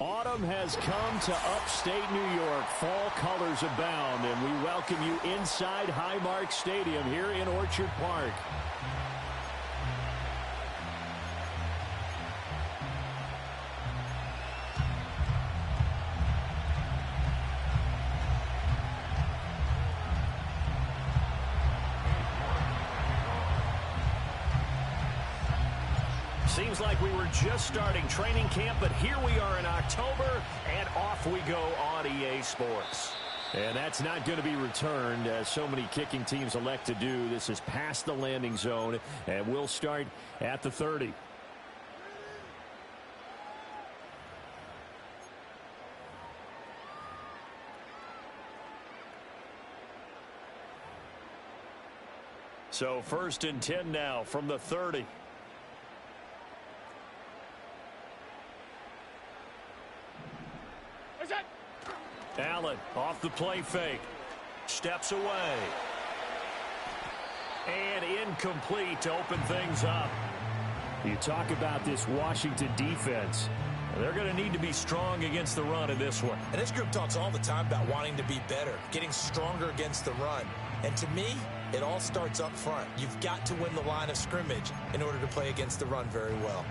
Autumn has come to upstate New York. Fall colors abound, and we welcome you inside Highmark Stadium here in Orchard Park. Seems like we were just starting training camp, but here we are in October, and off we go on EA Sports. And that's not going to be returned, as so many kicking teams elect to do. This is past the landing zone, and we'll start at the 30. So 1st and 10 now from the 30. Allen off the play fake. Steps away. And incomplete to open things up. You talk about this Washington defense. They're going to need to be strong against the run in this one. And this group talks all the time about wanting to be better, getting stronger against the run. And to me, it all starts up front. You've got to win the line of scrimmage in order to play against the run very well.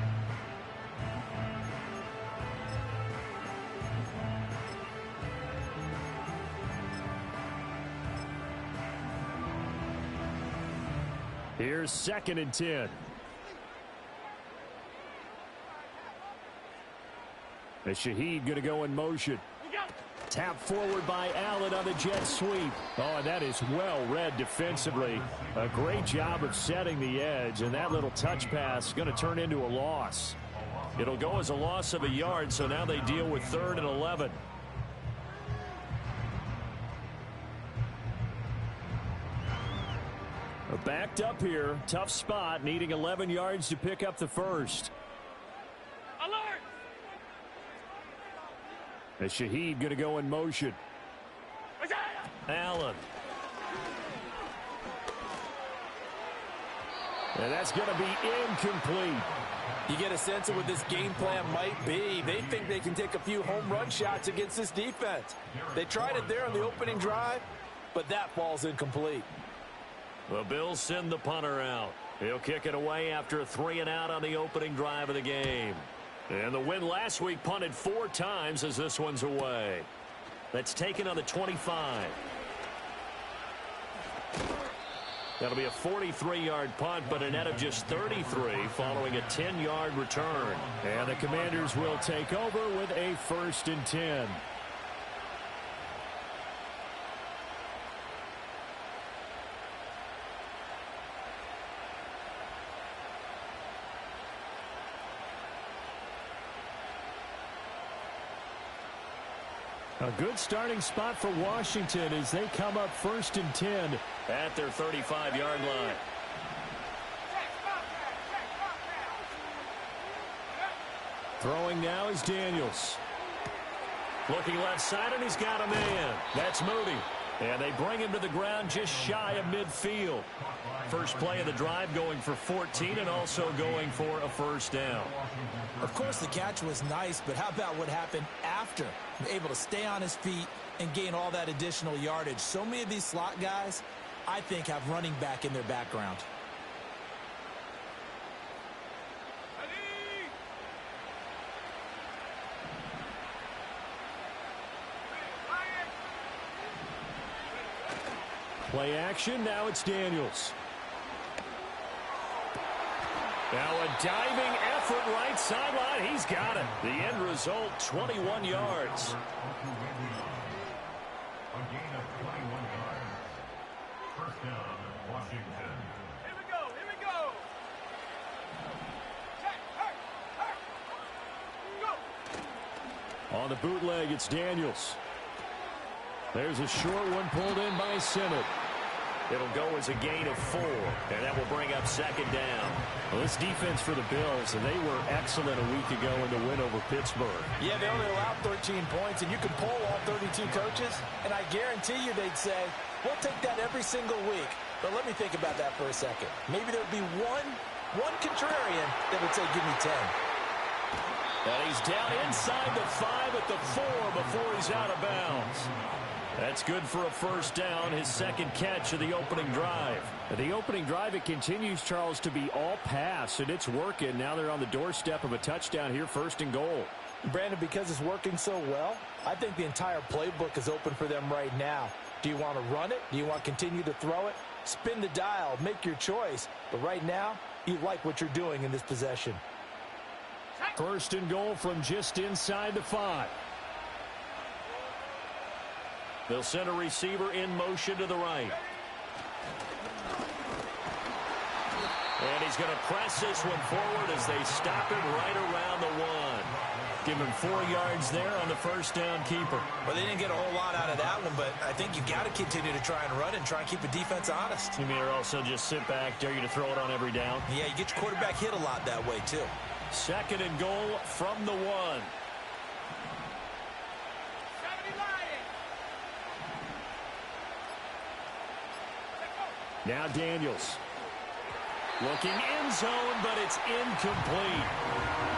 Here's 2nd and 10. The Shaheed going to go in motion. Tap forward by Allen on the jet sweep. Oh, and that is well read defensively. A great job of setting the edge, and that little touch pass is going to turn into a loss. It'll go as a loss of a yard, so now they deal with 3rd and 11. Backed up here. Tough spot. Needing 11 yards to pick up the first. Alert! The Shaheed going to go in motion. Allen. And that's going to be incomplete. You get a sense of what this game plan might be. They think they can take a few home run shots against this defense. They tried it there on the opening drive, but that ball's incomplete. The Bills send the punter out. He'll kick it away after a 3-and-out on the opening drive of the game. And the win last week punted 4 times as this one's away. That's taken on the 25. That'll be a 43-yard punt, but a net of just 33 following a 10-yard return. And the Commanders will take over with a 1st and 10. A good starting spot for Washington as they come up 1st and 10 at their 35-yard line. Throwing now is Daniels. Looking left side, and he's got a man. That's Moody. And they bring him to the ground just shy of midfield. First play of the drive going for 14 and also going for a 1st down. Of course, the catch was nice, but how about what happened after? Able to stay on his feet and gain all that additional yardage. So many of these slot guys, I think, have running back in their background. Play action, now it's Daniels. Now a diving effort right sideline. He's got it. The end result, 21 yards. A gain of 21 yards. 1st down, Washington. Here we go, here we go. Check, hurt, go. On the bootleg, it's Daniels. There's a short one pulled in by Simmons. It'll go as a gain of 4, and that will bring up second down. Well, this defense for the Bills, and they were excellent a week ago in the win over Pittsburgh. Yeah, they only allowed 13 points, and you can poll all 32 coaches, and I guarantee you they'd say, we'll take that every single week. But let me think about that for a second. Maybe there'd be one contrarian that would say, give me 10. And he's down inside the 5 at the 4 before he's out of bounds. That's good for a first down, his second catch of the opening drive. The opening drive, it continues, Charles, to be all pass, and it's working. Now they're on the doorstep of a touchdown here, first and goal. Brandon, because it's working so well, I think the entire playbook is open for them right now. Do you want to run it? Do you want to continue to throw it? Spin the dial, make your choice. But right now, you like what you're doing in this possession. First and goal from just inside the 5. They'll send a receiver in motion to the right. And he's going to press this one forward as they stop him right around the 1. Give him 4 yards there on the first down keeper. Well, they didn't get a whole lot out of that one, but I think you got to continue to try and run and try and keep the defense honest. You mean or also just sit back, dare you to throw it on every down? Yeah, you get your quarterback hit a lot that way, too. Second and goal from the 1. Now Daniels. Looking end zone, but it's incomplete.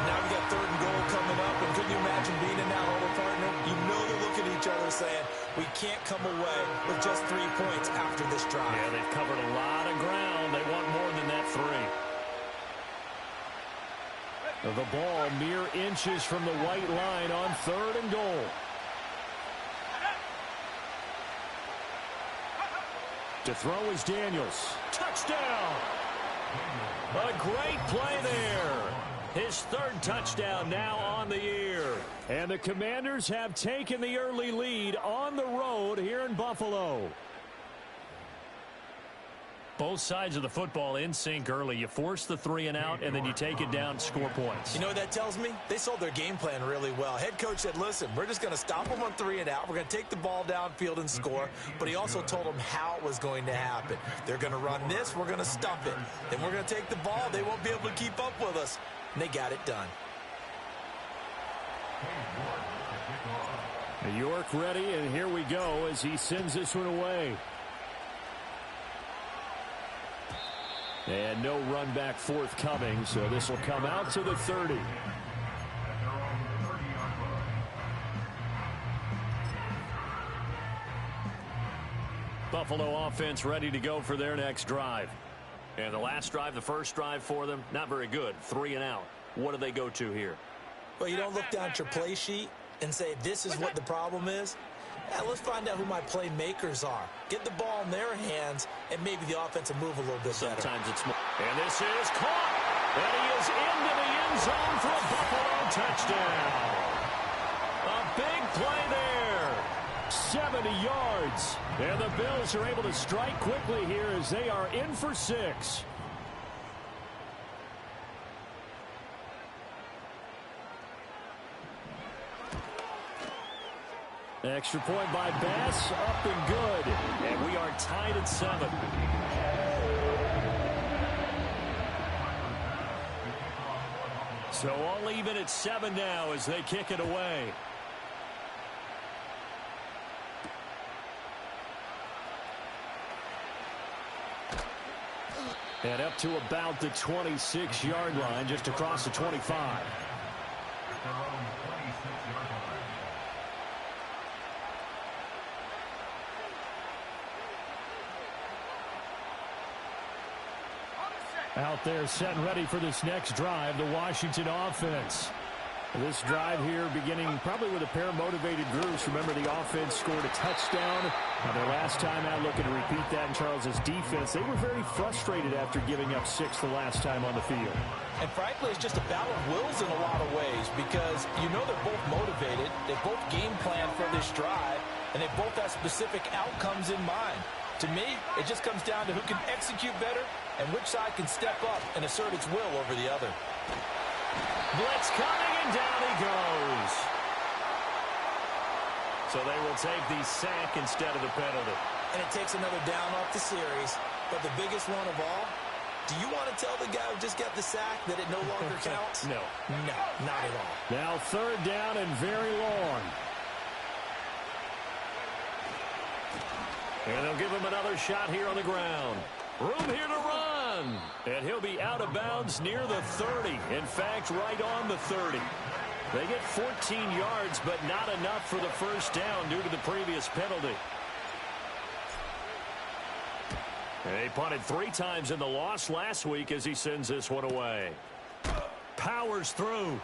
Now we got third and goal coming up, and couldn't you imagine being in that hole, partner? You know they're looking at each other saying, we can't come away with just 3 points after this drive. Yeah, they've covered a lot of ground. They want more than that 3. The ball mere inches from the white line on third and goal. To throw is Daniels. Touchdown! A great play there. His third touchdown now on the year. And the Commanders have taken the early lead on the road here in Buffalo. Both sides of the football in sync early. You force the 3 and out, and then you take it down, score points. You know what that tells me? They sold their game plan really well. Head coach said, listen, we're just going to stop them on 3 and out. We're going to take the ball downfield and score. But he also told them how it was going to happen. They're going to run this. We're going to stuff it. Then we're going to take the ball. They won't be able to keep up with us. And they got it done. York ready, and here we go as he sends this one away. And no run back forthcoming, so this will come out to the 30. Buffalo offense ready to go for their next drive. And the last drive, the first drive for them, not very good. 3 and out. What do they go to here? Well, you don't look down at your play sheet and say, this is what the problem is. Yeah, let's find out who my playmakers are. Get the ball in their hands, and maybe the offense will move a little bit better. Sometimes it's more. And this is caught. And he is into the end zone for a Buffalo touchdown. A big play there. 70 yards. And the Bills are able to strike quickly here as they are in for 6. Extra point by Bass, up and good. And we are tied at 7. So all even at 7 now as they kick it away. And up to about the 26-yard line, just across the 25. Out there set and ready for this next drive, the Washington offense. This drive here beginning probably with a pair of motivated groups. Remember, the offense scored a touchdown. Now, their last time out looking to repeat that in Charles's defense. They were very frustrated after giving up 6 the last time on the field. And frankly, it's just a battle of wills in a lot of ways because you know they're both motivated. They both game plan for this drive, and they both have specific outcomes in mind. To me, it just comes down to who can execute better and which side can step up and assert its will over the other. Blitz coming, and down he goes. So they will take the sack instead of the penalty. And it takes another down off the series. But the biggest one of all, do you want to tell the guy who just got the sack that it no longer counts? No. No, not at all. Now third down and very long. And they'll give him another shot here on the ground. Room here to run. And he'll be out of bounds near the 30. In fact, right on the 30. They get 14 yards, but not enough for the first down due to the previous penalty. They punted 3 times in the loss last week as he sends this one away. Powers through.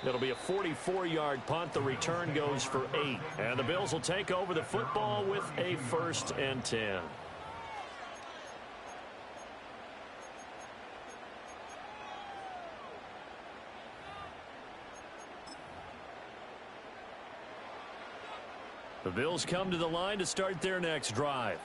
It'll be a 44-yard punt. The return goes for 8. And the Bills will take over the football with a 1st and 10. The Bills come to the line to start their next drive.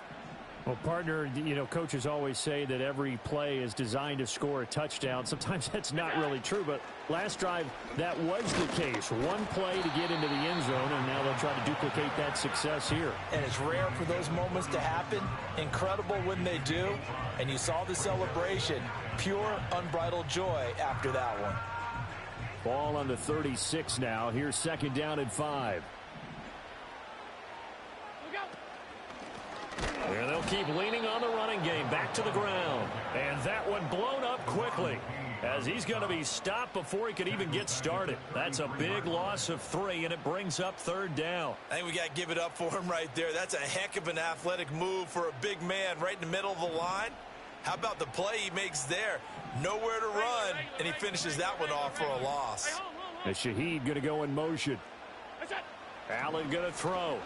Well, partner, you know, coaches always say that every play is designed to score a touchdown. Sometimes that's not really true, but last drive, that was the case. One play to get into the end zone, and now they'll try to duplicate that success here. And it's rare for those moments to happen. Incredible when they do. And you saw the celebration. Pure, unbridled joy after that one. Ball on the 36 now. Here's 2nd down and 5. And they'll keep leaning on the running game. Back to the ground. And that one blown up quickly as he's going to be stopped before he could even get started. That's a big loss of 3, and it brings up 3rd down. I think we got to give it up for him right there. That's a heck of an athletic move for a big man right in the middle of the line. How about the play he makes there? Nowhere to run, and he finishes that one off for a loss. The Shaheed going to go in motion. Allen going to throw.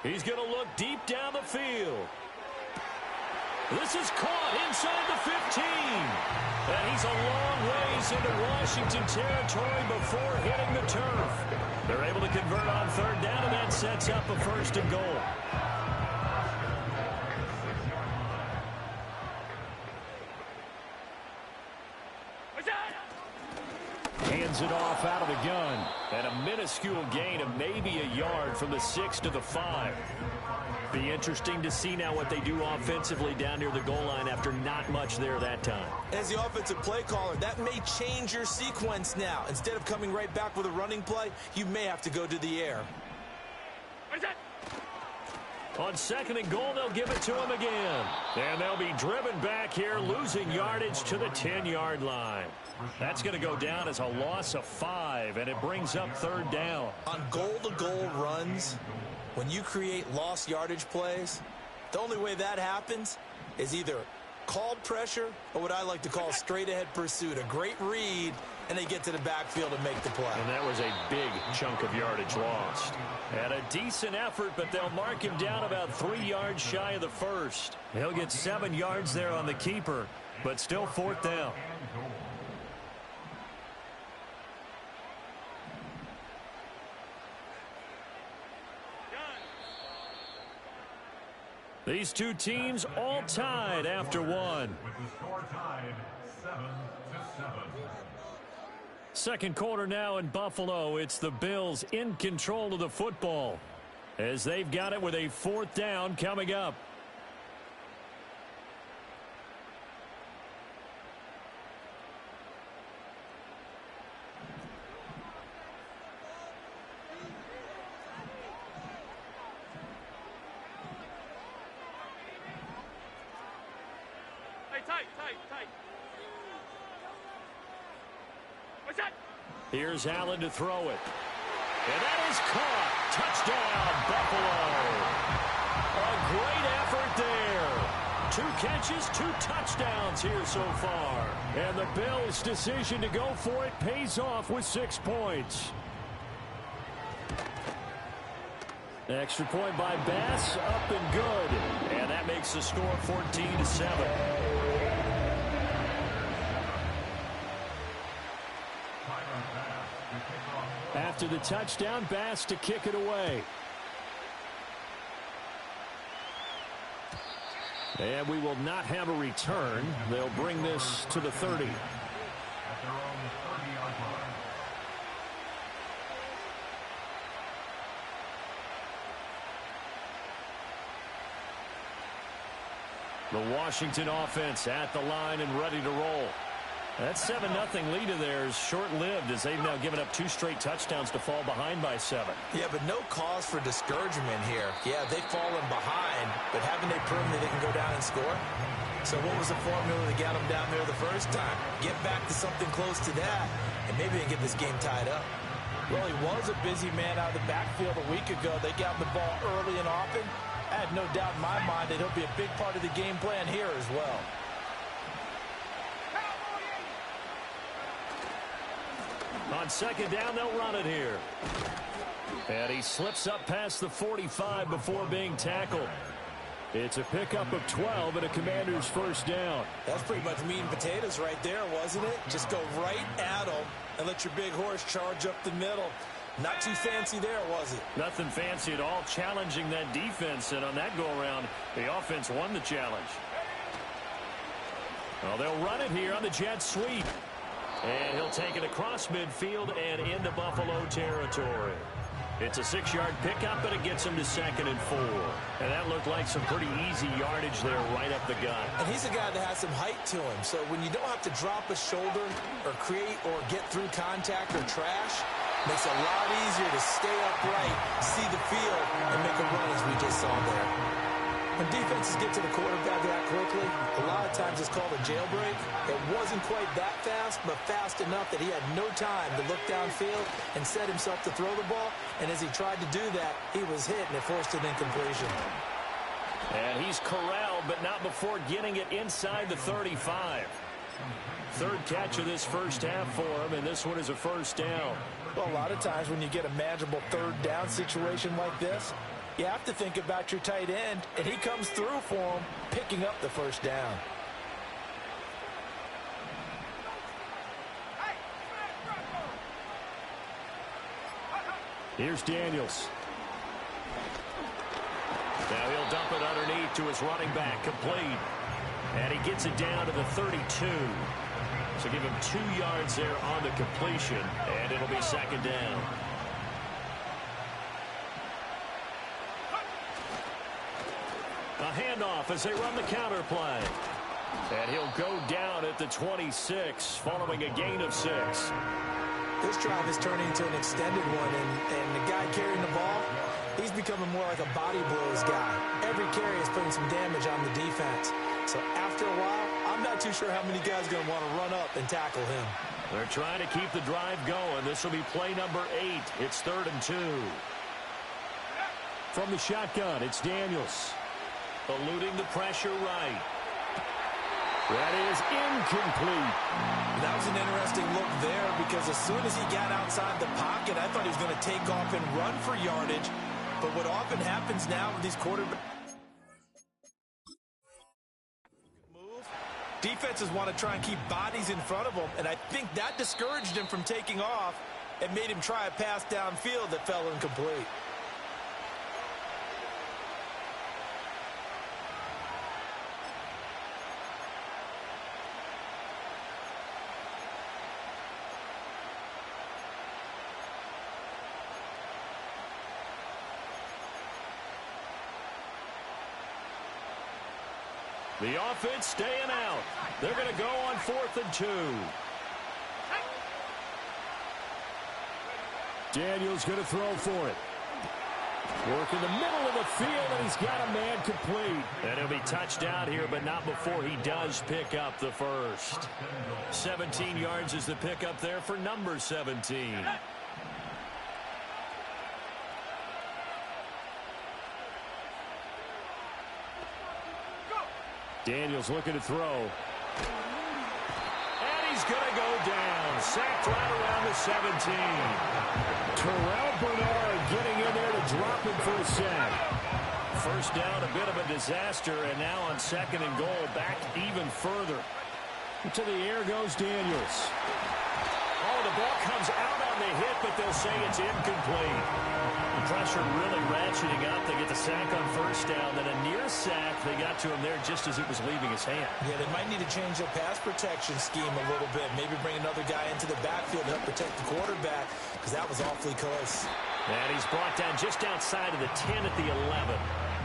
He's going to look deep down the field. This is caught inside the 15. And he's a long ways into Washington territory before hitting the turf. They're able to convert on 3rd down, and that sets up a 1st and goal. Hands it off out of the gun. And a minuscule gain of maybe a yard from the 6 to the 5. Be interesting to see now what they do offensively down near the goal line after not much there that time. As the offensive play caller, that may change your sequence now. Instead of coming right back with a running play, you may have to go to the air. On 2nd and goal, they'll give it to him again. And they'll be driven back here, losing yardage to the 10-yard line. That's going to go down as a loss of 5, and it brings up 3rd down. On goal-to-goal runs, when you create lost yardage plays, the only way that happens is either called pressure or what I like to call straight-ahead pursuit. A great read, and they get to the backfield and make the play. And that was a big chunk of yardage lost. And a decent effort, but they'll mark him down about 3 yards shy of the 1st. He'll get 7 yards there on the keeper, but still 4th down. These two teams all tied after one. With the score tied 7-7. 2nd quarter now in Buffalo. It's the Bills in control of the football as they've got it with a 4th down coming up. Tight. What's that? Here's Allen to throw it. And that is caught. Touchdown, Buffalo. A great effort there. 2 catches, 2 touchdowns here so far. And the Bills' decision to go for it pays off with 6 points. Extra point by Bass, up and good. And that makes the score 14-7. After the touchdown, Bass to kick it away. And we will not have a return. They'll bring this to the 30. At their own 30-yard line. The Washington offense at the line and ready to roll. That 7-0 lead of theirs short-lived as they've now given up 2 straight touchdowns to fall behind by 7. Yeah, but no cause for discouragement here. Yeah, they've fallen behind, but haven't they proven that they can go down and score? So what was the formula that got them down there the first time? Get back to something close to that, and maybe they can get this game tied up. Well, he was a busy man out of the backfield a week ago. They got the ball early and often. I had no doubt in my mind that he'll be a big part of the game plan here as well. On second down, they'll run it here. And he slips up past the 45 before being tackled. It's a pickup of 12 and a Commander's first down. That's pretty much meat and potatoes right there, wasn't it? Just go right at them and let your big horse charge up the middle. Not too fancy there, was it? Nothing fancy at all, challenging that defense. And on that go-around, the offense won the challenge. Well, they'll run it here on the jet sweep. And he'll take it across midfield and into Buffalo territory. It's a 6-yard pickup, but it gets him to 2nd and 4. And that looked like some pretty easy yardage there right up the gut. And he's a guy that has some height to him. So when you don't have to drop a shoulder or create or get through contact or trash, makes it a lot easier to stay upright, see the field, and make a run as we just saw there. When defenses get to the quarterback that quickly, a lot of times it's called a jailbreak. It wasn't quite that fast, but fast enough that he had no time to look downfield and set himself to throw the ball. And as he tried to do that, he was hit, and it forced an incompletion. And he's corralled, but not before getting it inside the 35. Third catch of this first half for him, and this one is a first down. Well, a lot of times when you get a manageable third down situation like this, you have to think about your tight end, and he comes through for him, picking up the first down. Here's Daniels. Now he'll dump it underneath to his running back, complete. And he gets it down to the 32. So give him 2 yards there on the completion, and it'll be 2nd down. A handoff as they run the counter play. And he'll go down at the 26 following a gain of 6. This drive is turning into an extended one, and the guy carrying the ball, he's becoming more like a body blows guy. Every carry is putting some damage on the defense. So after a while, I'm not too sure how many guys are going to want to run up and tackle him. They're trying to keep the drive going. This will be play number 8. It's 3rd and 2. From the shotgun, it's Daniels. Eluding the pressure right. That is incomplete. That was an interesting look there because as soon as he got outside the pocket, I thought he was going to take off and run for yardage. But what often happens now with these quarterbacks, defenses want to try and keep bodies in front of them, and I think that discouraged him from taking off and made him try a pass downfield that fell incomplete. The offense staying out. They're going to go on 4th and 2. Daniels going to throw for it. Work in the middle of the field, and he's got a man complete. And he'll be touchdown here, but not before he does pick up the first. 17 yards is the pickup there for number 17. Daniels looking to throw. And he's going to go down. Sacked right around the 17. Terrell Bernard getting in there to drop him for a sack. First down, a bit of a disaster, and now on 2nd and goal, back even further. To the air goes Daniels. Oh, the ball comes out on the hit, but they'll say it's incomplete. The pressure really ratcheting up. They get the sack on first down. Then a near sack. They got to him there just as it was leaving his hand. Yeah, they might need to change their pass protection scheme a little bit. Maybe bring another guy into the backfield to help protect the quarterback, because that was awfully close. And he's brought down just outside of the 10 at the 11.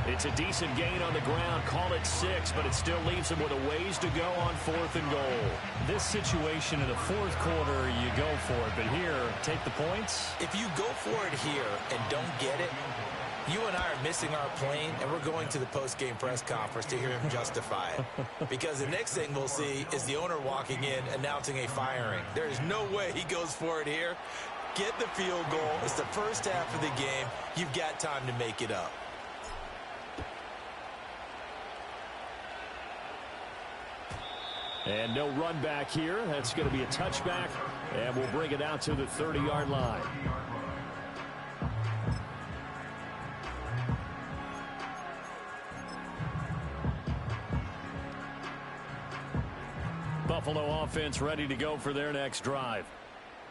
It's a decent gain on the ground. Call it 6, but it still leaves him with a ways to go on 4th and goal. This situation in the 4th quarter, you go for it. But here, take the points. If you go for it here and don't get it, you and I are missing our plane, and we're going to the post-game press conference to hear him justify it. Because the next thing we'll see is the owner walking in announcing a firing. There is no way he goes for it here. Get the field goal. It's the first half of the game. You've got time to make it up. And no run back here. That's going to be a touchback, and we'll bring it out to the 30-yard line. Buffalo offense ready to go for their next drive.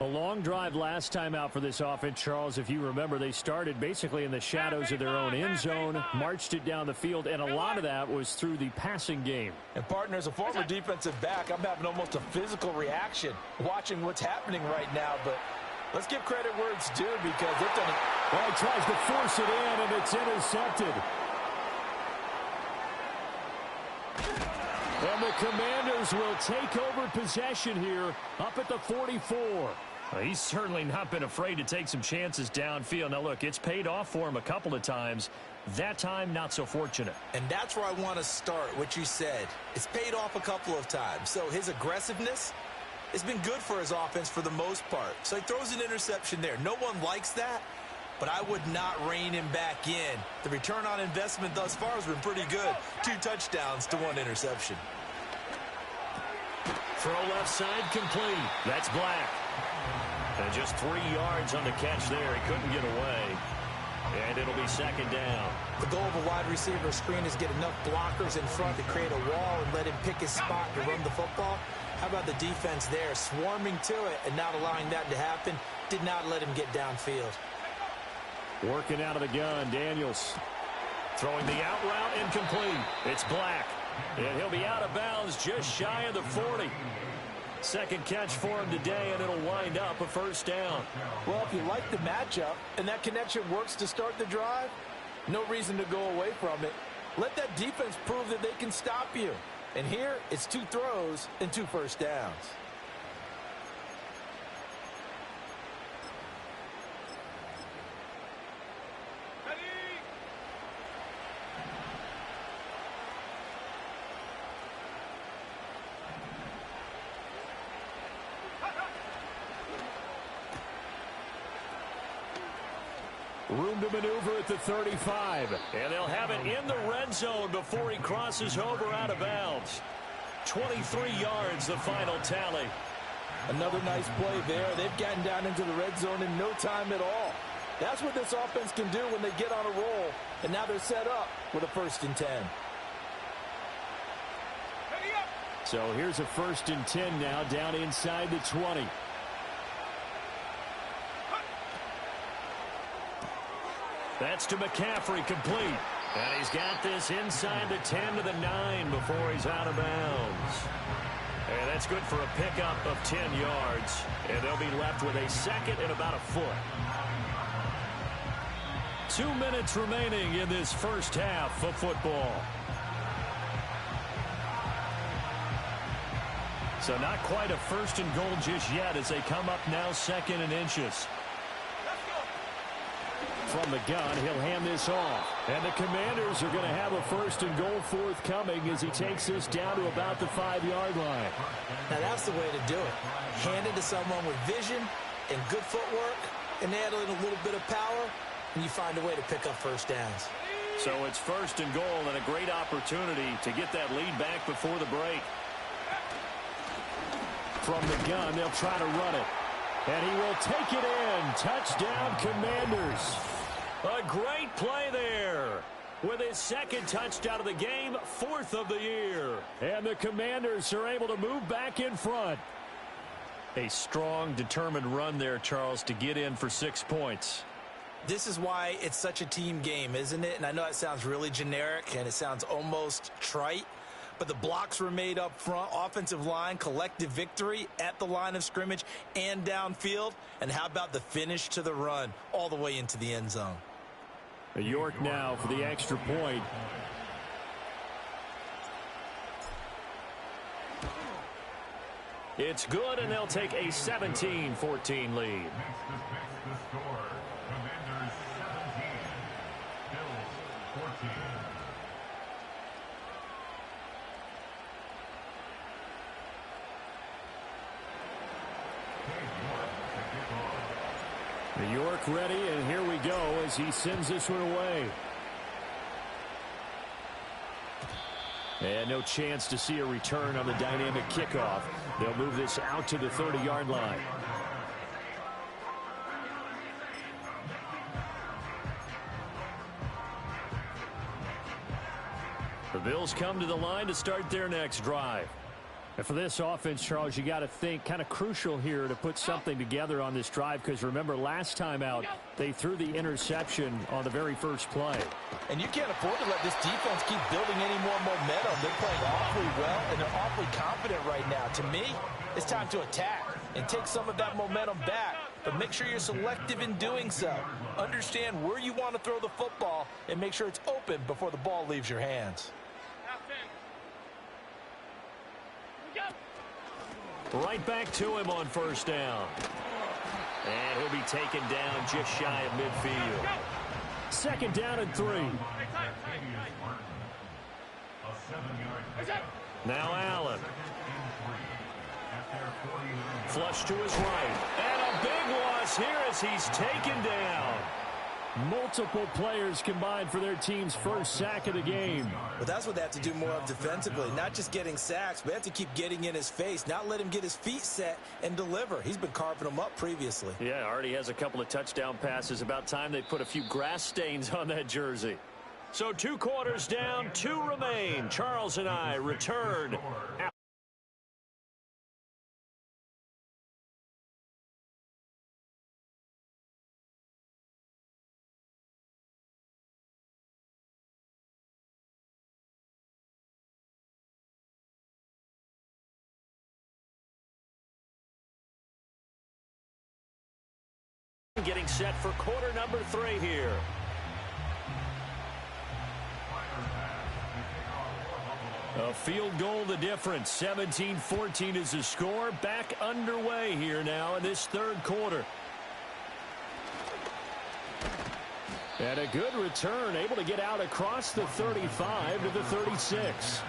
A long drive last time out for this offense, Charles. If you remember, they started basically in the shadows of their own end zone, marched it down the field, and a lot of that was through the passing game. And, partner, as a former defensive back, I'm having almost a physical reaction watching what's happening right now. But let's give credit where it's due because they've done it. Well, he tries to force it in, and it's intercepted. And the Commanders will take over possession here up at the 44. Well, he's certainly not been afraid to take some chances downfield. Now, look, it's paid off for him a couple of times. That time, not so fortunate. And that's where I want to start, what you said. It's paid off a couple of times. So his aggressiveness has been good for his offense for the most part. So he throws an interception there. No one likes that, but I would not rein him back in. The return on investment thus far has been pretty good. 2 touchdowns to 1 interception. Throw left side complete. That's Black. And just 3 yards on the catch there. He couldn't get away. And it'll be 2nd down. The goal of a wide receiver screen is get enough blockers in front to create a wall and let him pick his spot to run the football. How about the defense there, swarming to it and not allowing that to happen? Did not let him get downfield. Working out of the gun, Daniels. Throwing the out route, incomplete. It's Black. And he'll be out of bounds just shy of the 40. Second catch for him today, and it'll wind up a 1st down. Well, if you like the matchup and that connection works to start the drive, no reason to go away from it. Let that defense prove that they can stop you. And here, it's 2 throws and 2 first downs. Room to maneuver at the 35. And they'll have it in the red zone before he crosses over out of bounds. 23 yards, the final tally. Another nice play there. They've gotten down into the red zone in no time at all. That's what this offense can do when they get on a roll. And now they're set up with a 1st and 10. So here's a 1st and 10 now down inside the 20. That's to McCaffrey, complete. And he's got this inside the 10 to the 9 before he's out of bounds. And that's good for a pickup of 10 yards. And they'll be left with a 2nd and about a foot. 2 minutes remaining in this first half of football. So not quite a 1st and goal just yet as they come up now 2nd and inches. From the gun, he'll hand this off. And the Commanders are going to have a 1st and goal forthcoming as he takes this down to about the 5-yard line. Now that's the way to do it. Hand it to someone with vision and good footwork and add in a little bit of power, and you find a way to pick up 1st downs. So it's 1st and goal and a great opportunity to get that lead back before the break. From the gun, they'll try to run it. And he will take it in. Touchdown, Commanders. A great play there. With his 2nd touchdown of the game, 4th of the year. And the Commanders are able to move back in front. A strong, determined run there, Charles, to get in for 6 points. This is why it's such a team game, isn't it? And I know it sounds really generic and it sounds almost trite, but the blocks were made up front, offensive line, collective victory at the line of scrimmage and downfield. And how about the finish to the run all the way into the end zone? York now for the extra point. It's good, and they'll take a 17-14 lead. Next the score. Commanders 17. Bills 14. New York ready, and here we go as he sends this one away. And no chance to see a return on the dynamic kickoff. They'll move this out to the 30-yard line. The Bills come to the line to start their next drive. And for this offense, Charles, you got to think kind of crucial here to put something together on this drive, because remember last time out they threw the interception on the very first play. And you can't afford to let this defense keep building any more momentum. They're playing awfully well, and they're awfully confident right now. To me, it's time to attack and take some of that momentum back, but make sure you're selective in doing so. Understand where you want to throw the football and make sure it's open before the ball leaves your hands. Right back to him on first down. And he'll be taken down just shy of midfield. Second down and 3. Now Allen. Flush to his right. And a big loss here as he's taken down. Multiple players combined for their team's first sack of the game. But that's what they have to do more of defensively. Not just getting sacks, but they have to keep getting in his face. Not let him get his feet set and deliver. He's been carving them up previously. Yeah, already has a couple of touchdown passes. About time they put a few grass stains on that jersey. So 2 quarters down, 2 remain. Charles and I return. Getting set for quarter number 3 here. A field goal the difference. 17-14 is the score. Back underway here now in this third quarter. And a good return, able to get out across the 35 to the 36.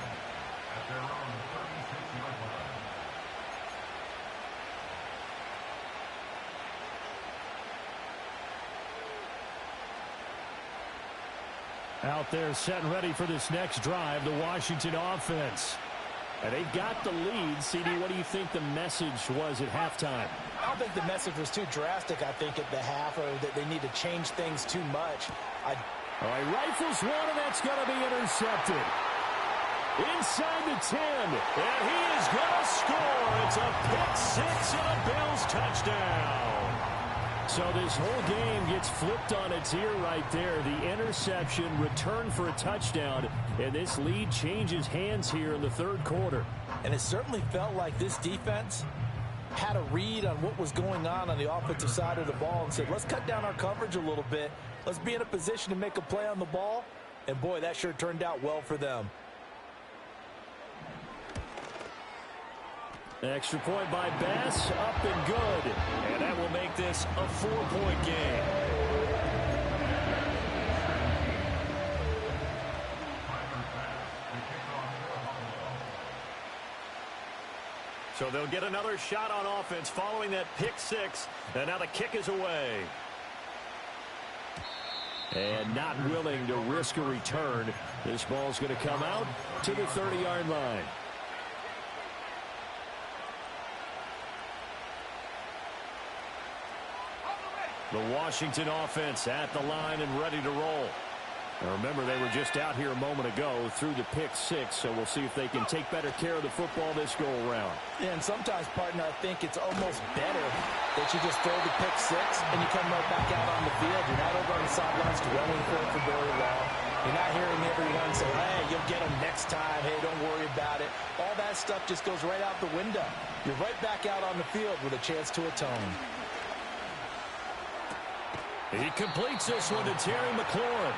Out there set and ready for this next drive, the Washington offense. And they've got the lead. CD, what do you think the message was at halftime? I don't think the message was too drastic, I think, at the half, or that they need to change things too much. All right, rifles one, and that's going to be intercepted. Inside the 10, and he is going to score. It's a pick six and a Bills touchdown. So this whole game gets flipped on its ear right there. The interception, return for a touchdown, and this lead changes hands here in the third quarter. And it certainly felt like this defense had a read on what was going on the offensive side of the ball and said, let's cut down our coverage a little bit. Let's be in a position to make a play on the ball. And, boy, that sure turned out well for them. Extra point by Bass, up and good. And that will make this a 4-point game. So they'll get another shot on offense following that pick six. And now the kick is away. And not willing to risk a return. This ball's going to come out to the 30-yard line. The Washington offense at the line and ready to roll. Now remember, they were just out here a moment ago through the pick six, so we'll see if they can take better care of the football this go-around. Yeah, and sometimes, partner, I think it's almost better that you just throw the pick six and you come right back out on the field. You're not over on the sidelines dwelling for it for very long. You're not hearing everyone say, hey, you'll get them next time. Hey, don't worry about it. All that stuff just goes right out the window. You're right back out on the field with a chance to atone. He completes this one to Terry McLaurin.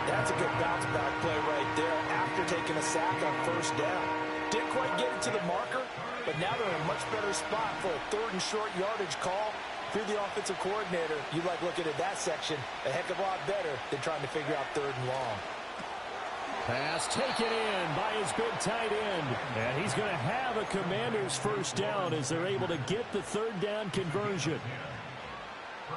That's a good bounce-back play right there after taking a sack on first down. Didn't quite get it to the marker, but now they're in a much better spot for a third and short yardage call. If you're the offensive coordinator, you like looking at that section a heck of a lot better than trying to figure out third and long. Pass taken in by his big tight end. And he's going to have a Commanders first down as they're able to get the third down conversion.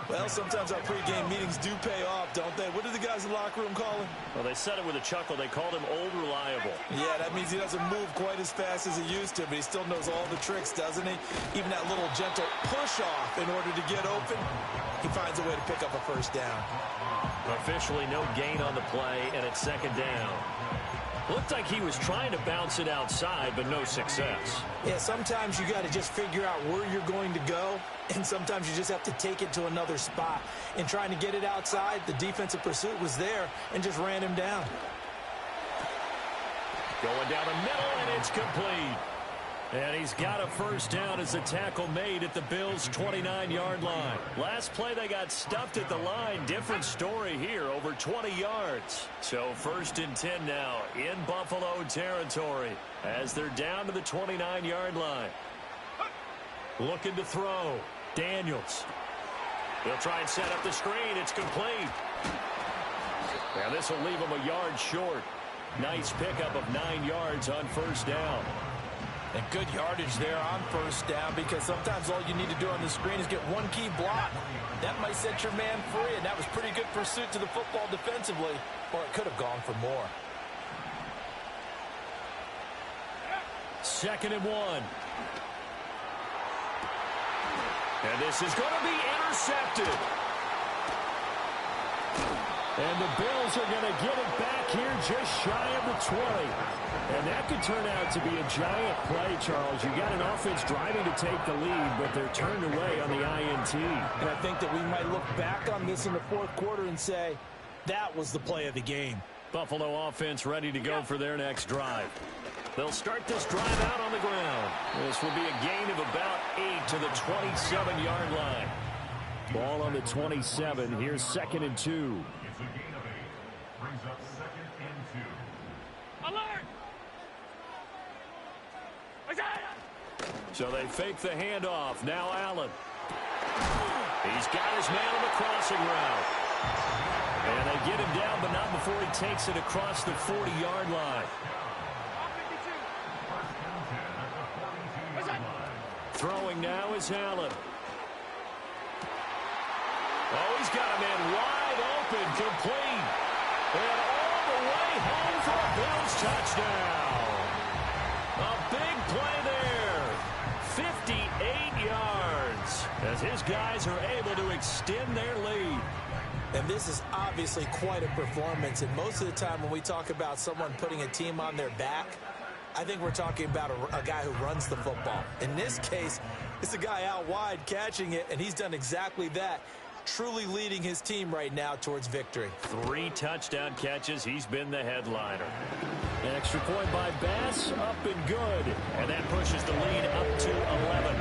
Well, sometimes our pregame meetings do pay off, don't they? What do the guys in the locker room call him? Well, they said it with a chuckle. They called him Old Reliable. Yeah, that means he doesn't move quite as fast as he used to, but he still knows all the tricks, doesn't he? Even that little gentle push-off in order to get open, he finds a way to pick up a first down. Officially no gain on the play, and it's second down. Looked like he was trying to bounce it outside, but no success. Yeah, sometimes you got to just figure out where you're going to go, and sometimes you just have to take it to another spot. In trying to get it outside, the defensive pursuit was there and just ran him down. Going down the middle, and it's complete. And he's got a first down as the tackle made at the Bills' 29-yard line. Last play, they got stuffed at the line. Different story here, over 20 yards. So first and 10 now in Buffalo territory as they're down to the 29-yard line. Looking to throw. Daniels. He'll try and set up the screen. It's complete. Now this will leave him a yard short. Nice pickup of 9 yards on first down. And good yardage there on first down, because sometimes all you need to do on the screen is get one key block. That might set your man free, and that was pretty good pursuit to the football defensively, or it could have gone for more. 2nd and 1. And this is going to be intercepted. And the Bills are going to get it back here just shy of the 20. And that could turn out to be a giant play, Charles. You got an offense driving to take the lead, but they're turned away on the INT. And I think that we might look back on this in the fourth quarter and say, that was the play of the game. Buffalo offense ready to go for their next drive. They'll start this drive out on the ground. This will be a gain of about 8 to the 27-yard line. Ball on the 27. Here's 2nd and 2. It's a gain of 8. Brings up 2nd and 2. Alert! So they fake the handoff. Now Allen. He's got his man on the crossing route. And they get him down, but not before he takes it across the 40-yard line. Throwing now is Allen. Oh, he's got a man wide open, complete. And all the way home for a Bills touchdown. A big play there. 58 yards as his guys are able to extend their lead. And this is obviously quite a performance. And most of the time when we talk about someone putting a team on their back, I think we're talking about a guy who runs the football. In this case, it's a guy out wide catching it, and he's done exactly that, truly leading his team right now towards victory. 3 touchdown catches. He's been the headliner. An extra point by Bass, up and good. And that pushes the lead up to 11.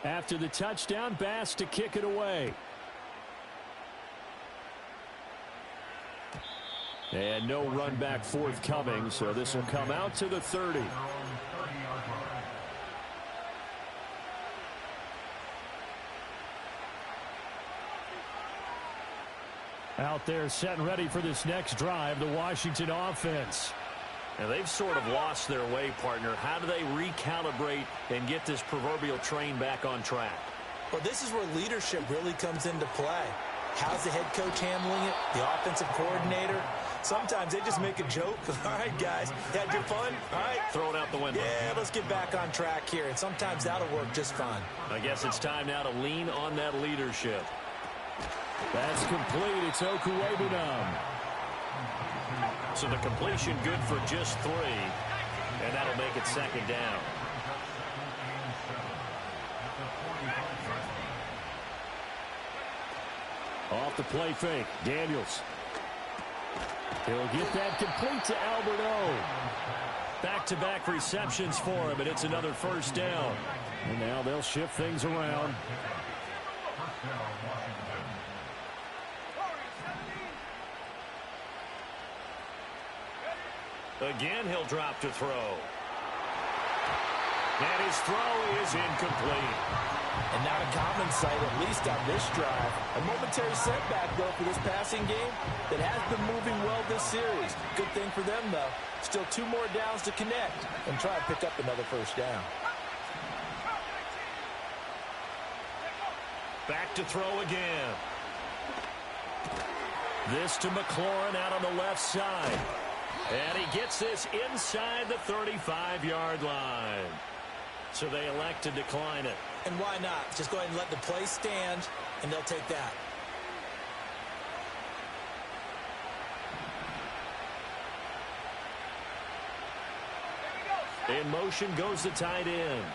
After the touchdown, Bass to kick it away. And no run back forthcoming, so this will come out to the 30. Out there set and ready for this next drive, the Washington offense. And they've sort of lost their way, partner. How do they recalibrate and get this proverbial train back on track? Well, this is where leadership really comes into play. How's the head coach handling it? The offensive coordinator? Sometimes they just make a joke. All right, guys, had your fun? All right. Throw it out the window. Yeah, let's get back on track here. And sometimes that'll work just fine. I guess it's time now to lean on that leadership. That's complete. It's Okuwebunam. So the completion good for just 3. And that'll make it 2nd down. Off the play fake. Daniels. He'll get that complete to Albert O. Back-to-back receptions for him, and it's another first down. And now they'll shift things around. Again, he'll drop to throw. And his throw is incomplete. And not a common sight, at least on this drive. A momentary setback, though, for this passing game that has been moving well this series. Good thing for them, though. Still 2 more downs to connect and try and pick up another first down. Back to throw again. This to McLaurin out on the left side. And he gets this inside the 35-yard line. So they elect to decline it. And why not? Just go ahead and let the play stand, and they'll take that. In motion goes the tight end.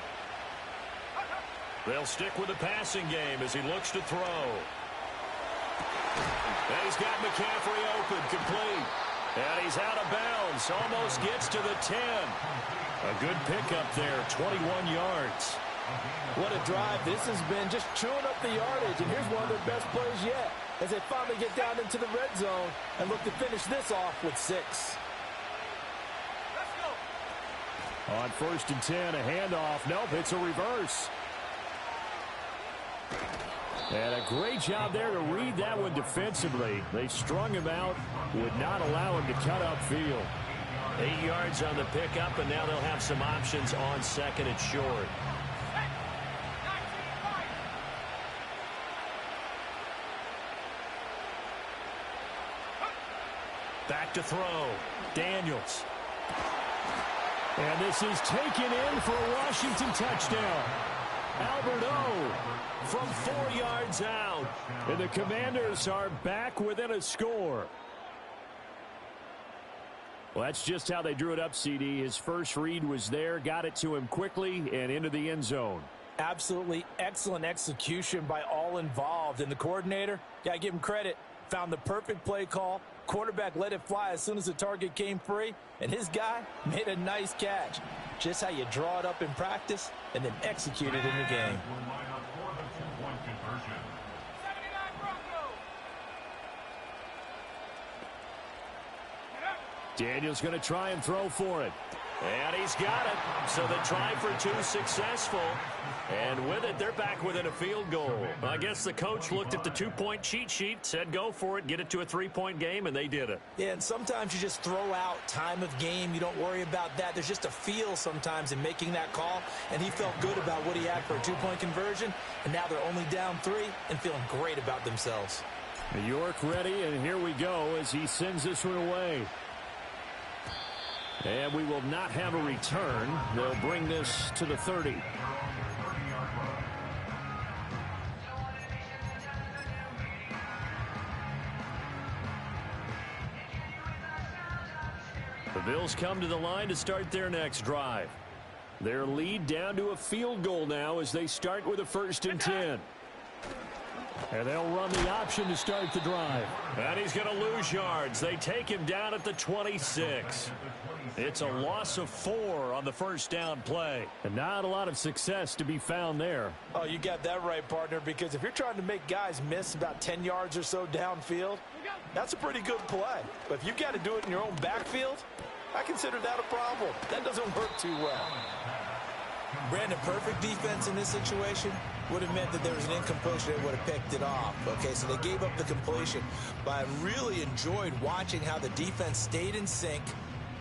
They'll stick with the passing game as he looks to throw. And he's got McCaffrey open, complete. And he's out of bounds, almost gets to the 10. A good pickup there, 21 yards. What a drive this has been, just chewing up the yardage. And here's one of their best plays yet as they finally get down into the red zone and look to finish this off with 6. On 1st and 10, a handoff. Nope, it's a reverse. And a great job there to read that one defensively. They strung him out, would not allow him to cut upfield. 8 yards on the pickup, and now they'll have some options on 2nd and short. Back to throw. Daniels. And this is taken in for a Washington touchdown. Albert O from 4 yards out. And the Commanders are back within a score. Well, that's just how they drew it up, CD. His first read was there, got it to him quickly, and into the end zone. Absolutely excellent execution by all involved. And the coordinator, got to give him credit, found the perfect play call. Quarterback let it fly as soon as the target came free, and his guy made a nice catch. Just how you draw it up in practice and then execute it in the game. Daniel's going to try and throw for it. And he's got it. So the try for 2 successful. And with it, they're back within a field goal. I guess the coach looked at the 2-point cheat sheet, said go for it, get it to a 3-point game, and they did it. Yeah, and sometimes you just throw out time of game. You don't worry about that. There's just a feel sometimes in making that call, and he felt good about what he had for a 2-point conversion, and now they're only down 3 and feeling great about themselves. York ready, and here we go as he sends this one away. And we will not have a return. They'll bring this to the 30. The Bills come to the line to start their next drive. Their lead down to a field goal now as they start with a 1st and 10. And they'll run the option to start the drive. And he's going to lose yards. They take him down at the 26. It's a loss of 4 on the first down play. And not a lot of success to be found there. Oh, you got that right, partner, because if you're trying to make guys miss about 10 yards or so downfield, that's a pretty good play. But if you've got to do it in your own backfield, I consider that a problem. That doesn't work too well. Brandon, perfect defense in this situation would have meant that there was an incompletion that would have picked it off. Okay, so they gave up the completion. But I really enjoyed watching how the defense stayed in sync,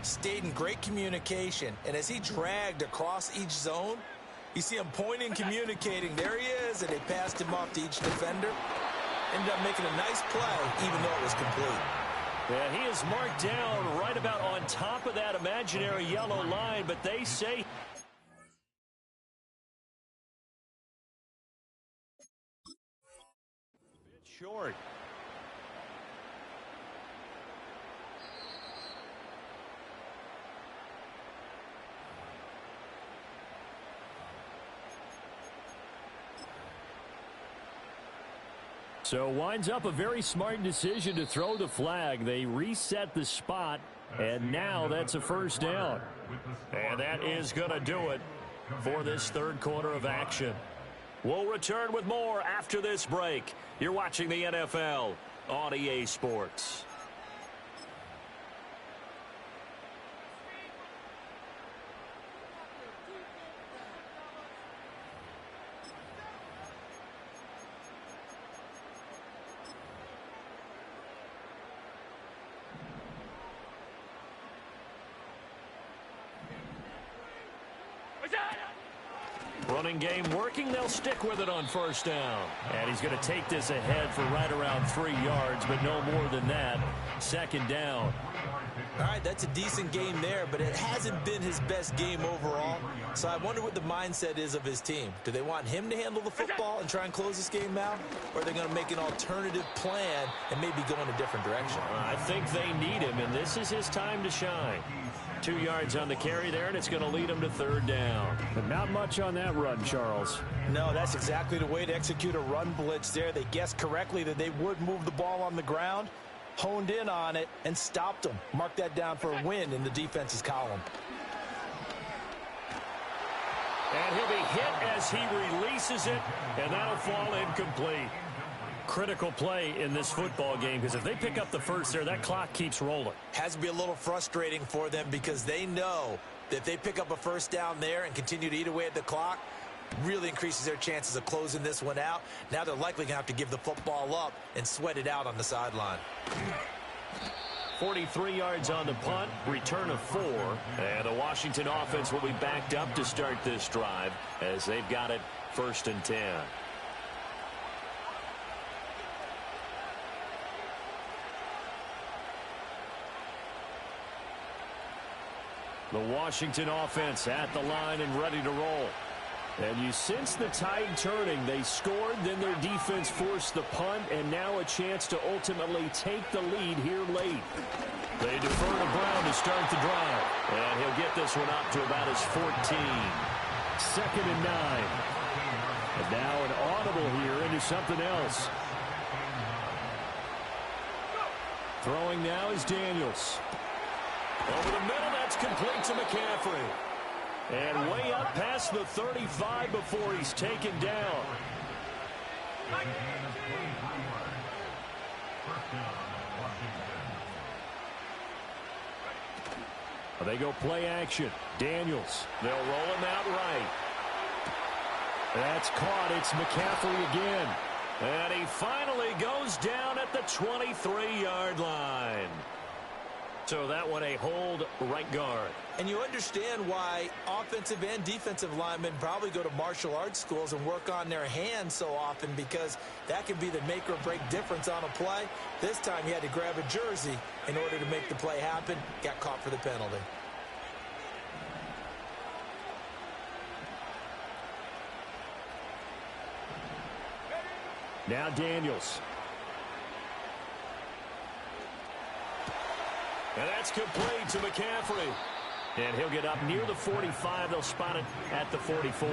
stayed in great communication. And as he dragged across each zone, you see him pointing, communicating. There he is, and they passed him off to each defender. Ended up making a nice play, even though it was complete. Yeah, he is marked down right about on top of that imaginary yellow line, but they say short. So winds up a very smart decision to throw the flag. They reset the spot, and now that's a first down. And that is going to do it for this third quarter of action. We'll return with more after this break. You're watching the NFL on EA Sports. Running game working. They'll stick with it on first down. And he's going to take this ahead for right around 3 yards, but no more than that. Second down. All right, that's a decent game there, but it hasn't been his best game overall. So I wonder what the mindset is of his team. Do they want him to handle the football and try and close this game out? Or are they going to make an alternative plan and maybe go in a different direction? I think they need him, and this is his time to shine. 2 yards on the carry there, and it's going to lead him to third down. But not much on that run, Charles. No, that's exactly the way to execute a run blitz there. They guessed correctly that they would move the ball on the ground, honed in on it, and stopped them. Mark that down for a win in the defense's column. And he'll be hit as he releases it, and that'll fall incomplete. Critical play in this football game, because if they pick up the first there, that clock keeps rolling. Has to be a little frustrating for them because they know that if they pick up a first down there and continue to eat away at the clock, really increases their chances of closing this one out. Now they're likely going to have to give the football up and sweat it out on the sideline. 43 yards on the punt, return of 4. And the Washington offense will be backed up to start this drive as they've got it 1st and 10. The Washington offense at the line and ready to roll. And you sense the tide turning. They scored, then their defense forced the punt, and now a chance to ultimately take the lead here late. They defer to Brown to start the drive. And he'll get this one up to about his 14. 2nd and 9. And now an audible here into something else. Throwing now is Daniels. Over the middle, that's complete to McCaffrey. And way up past the 35 before he's taken down. They go play action. Daniels. They'll roll him out right. That's caught. It's McCaffrey again. And he finally goes down at the 23-yard line. So that one a hold right guard. And you understand why offensive and defensive linemen probably go to martial arts schools and work on their hands so often, because that can be the make or break difference on a play. This time he had to grab a jersey in order to make the play happen. Got caught for the penalty. Now Daniels. And that's complete to McCaffrey. And he'll get up near the 45. They'll spot it at the 44.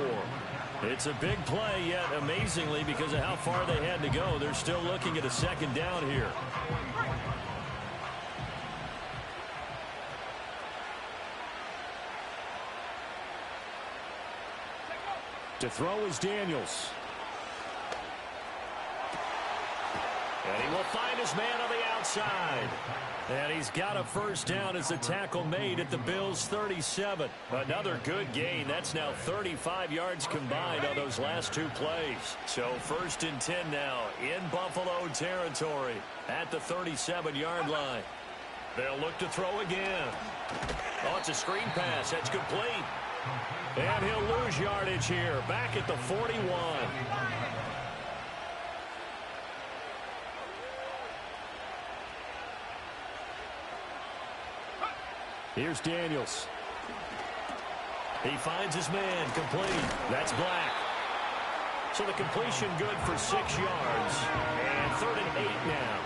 It's a big play, yet amazingly, because of how far they had to go, they're still looking at a 2nd down here. To throw is Daniels. And he will find his man on the outside. And he's got a first down as the tackle made at the Bills' 37. Another good gain. That's now 35 yards combined on those last 2 plays. So 1st and 10 now in Buffalo territory at the 37-yard line. They'll look to throw again. Oh, it's a screen pass. That's complete. And he'll lose yardage here. Back at the 41. Here's Daniels. He finds his man, complete. That's Black. So the completion good for 6 yards. And 3rd and 8 now.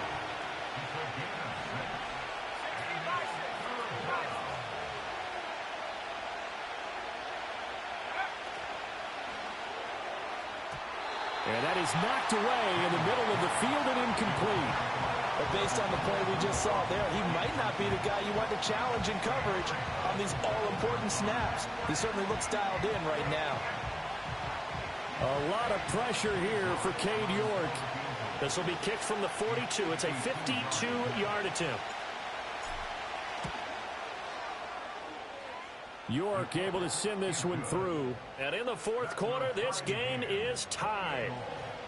And that is knocked away in the middle of the field and incomplete. But based on the play we just saw there, he might not be the guy you want to challenge in coverage on these all-important snaps. He certainly looks dialed in right now. A lot of pressure here for Cade York. This will be kicked from the 42. It's a 52-yard attempt. York able to send this one through. And in the fourth quarter, this game is tied.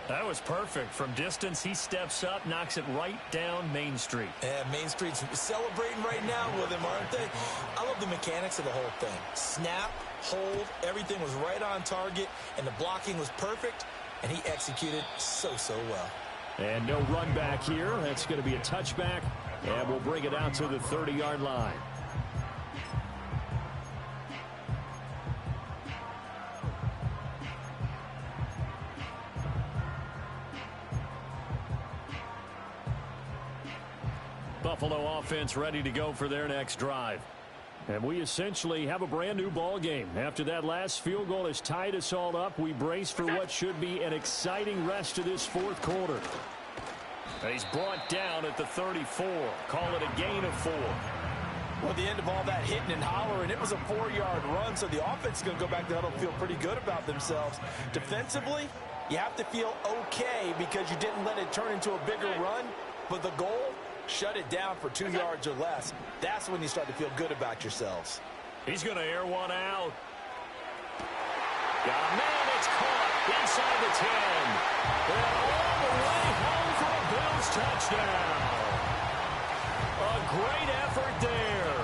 That was perfect. From distance, he steps up, knocks it right down Main Street. And Main Street's celebrating right now with him, aren't they? I love the mechanics of the whole thing. Snap, hold, everything was right on target, and the blocking was perfect, and he executed so well. And no run back here. That's going to be a touchback, and we'll bring it out to the 30-yard line. Buffalo offense ready to go for their next drive. And we essentially have a brand new ball game. After that last field goal has tied us all up, we brace for what should be an exciting rest of this fourth quarter. And he's brought down at the 34. Call it a gain of 4. Well, at the end of all that hitting and hollering, it was a 4-yard run, so the offense is going to go back to the huddle and feel pretty good about themselves. Defensively, you have to feel okay because you didn't let it turn into a bigger run, but the goal, shut it down for 2 yards or less. That's when you start to feel good about yourselves. He's going to air one out. Got a man. It's caught inside the 10. And all the way home for a Bills touchdown. A great effort there.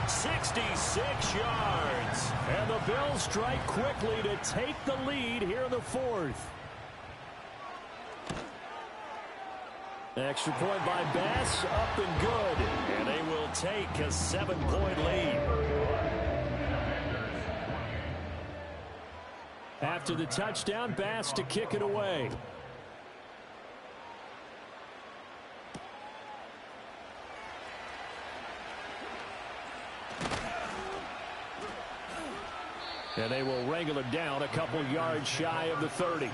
66 yards. And the Bills strike quickly to take the lead here in the fourth. Extra point by Bass, up and good. And they will take a 7-point lead. After the touchdown, Bass to kick it away. And they will wrangle it down a couple yards shy of the 30.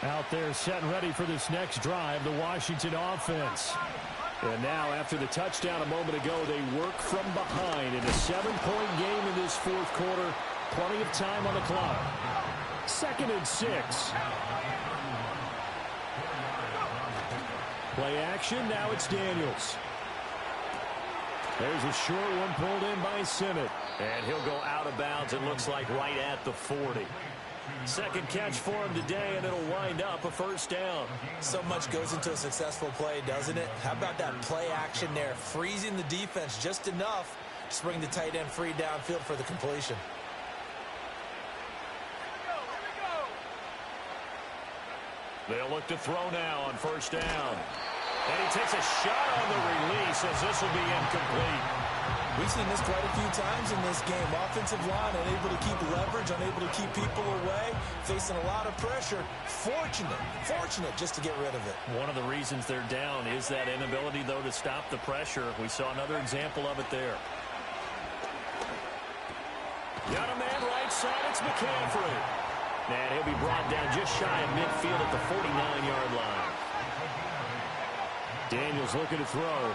Out there set and ready for this next drive, the Washington offense. And now after the touchdown a moment ago, they work from behind in a 7-point game in this fourth quarter. Plenty of time on the clock. 2nd and 6. Play action, now it's Daniels. There's a short one pulled in by Simmett. And he'll go out of bounds, it looks like, right at the 40. Second catch for him today, and it'll wind up a first down. So much goes into a successful play, doesn't it? How about that play action there, freezing the defense just enough to bring the tight end free downfield for the completion. They'll look to throw now on first down. And he takes a shot on the release as this will be incomplete. We've seen this quite a few times in this game. Offensive line unable to keep leverage, unable to keep people away, facing a lot of pressure. Fortunate just to get rid of it. One of the reasons they're down is that inability, though, to stop the pressure. We saw another example of it there. Got a man right side. It's McCaffrey. And he'll be brought down just shy of midfield at the 49-yard line. Daniels looking to throw.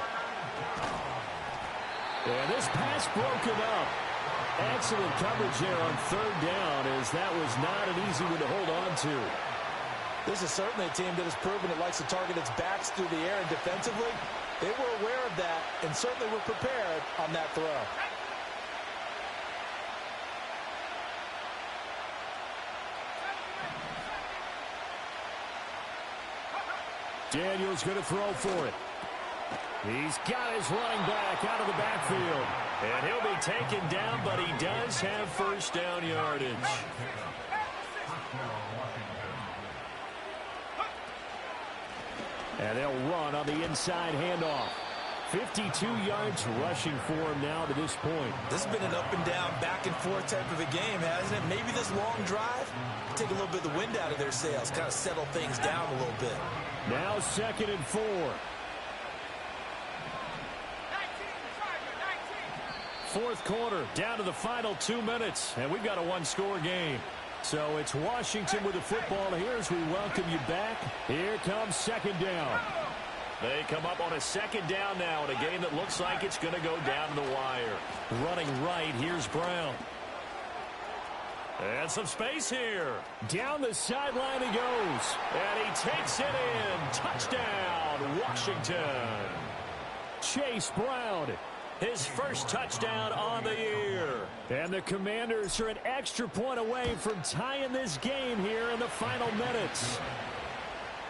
And this pass broken up. Excellent coverage there on third down, as that was not an easy one to hold on to. This is certainly a team that has proven it likes to target its backs through the air, and defensively, they were aware of that and certainly were prepared on that throw. Daniels going to throw for it. He's got his running back out of the backfield. And he'll be taken down, but he does have first down yardage. And they'll run on the inside handoff. 52 yards rushing for him now to this point. This has been an up and down, back and forth type of a game, hasn't it? Maybe this long drive, take a little bit of the wind out of their sails, kind of settle things down a little bit. Now 2nd and 4. fourth quarter, down to the final 2 minutes, and we've got a one-score game. So it's Washington with the football here as we welcome you back. Here comes second down. They come up on a second down now in a game that looks like it's going to go down to the wire. Running right, here's Brown. And some space here. Down the sideline he goes. And he takes it in. Touchdown, Washington. Chase Brown. His first touchdown on the year. And the Commanders are an extra point away from tying this game here in the final minutes.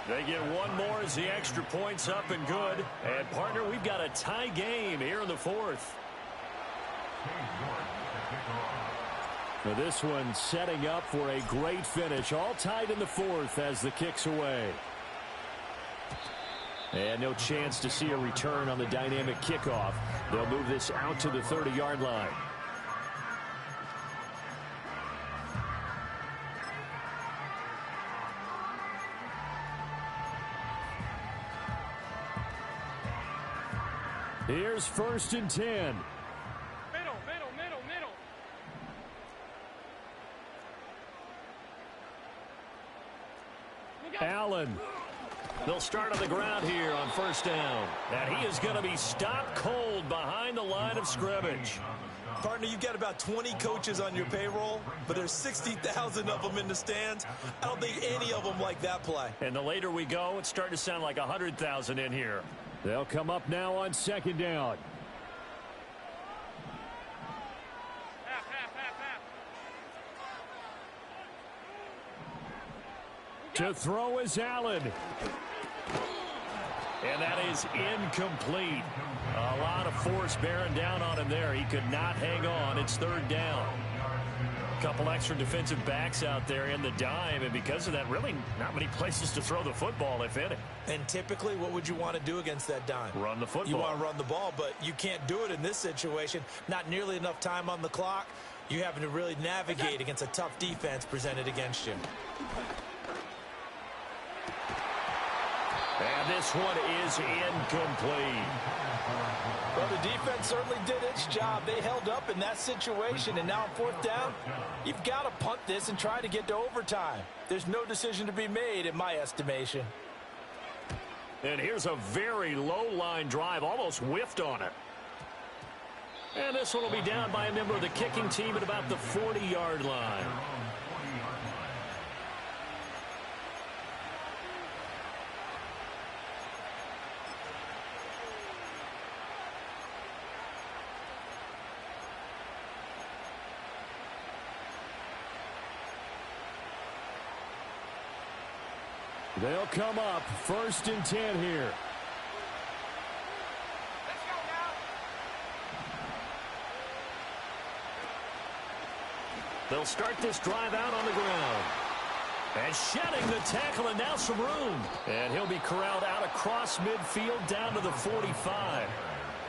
They get one more as the extra point's up and good. And, partner, we've got a tie game here in the fourth. Now this one setting up for a great finish. All tied in the fourth as the kick's away. And no chance to see a return on the dynamic kickoff. They'll move this out to the 30-yard line. Here's 1st and 10. Middle. Allen. They'll start on the ground here on first down. And he is going to be stopped cold behind the line of scrimmage. Partner, you've got about 20 coaches on your payroll, but there's 60,000 of them in the stands. I don't think any of them like that play. And the later we go, it's starting to sound like 100,000 in here. They'll come up now on second down. To throw is Allen. And that is incomplete. A lot of force bearing down on him there. He could not hang on. It's third down. A couple extra defensive backs out there in the dime, and because of that, really not many places to throw the football, if any. And typically, what would you want to do against that dime? Run the football. You want to run the ball, but you can't do it in this situation. Not nearly enough time on the clock. You having to really navigate against a tough defense presented against you. And this one is incomplete. Well, the defense certainly did its job. They held up in that situation, and now on fourth down, you've got to punt this and try to get to overtime. There's no decision to be made in my estimation. And here's a very low line drive, almost whiffed on it. And this one will be down by a member of the kicking team at about the 40-yard line. They'll come up 1st and 10 here. Let's go now. They'll start this drive out on the ground. And shedding the tackle, and now some room. And he'll be corralled out across midfield down to the 45.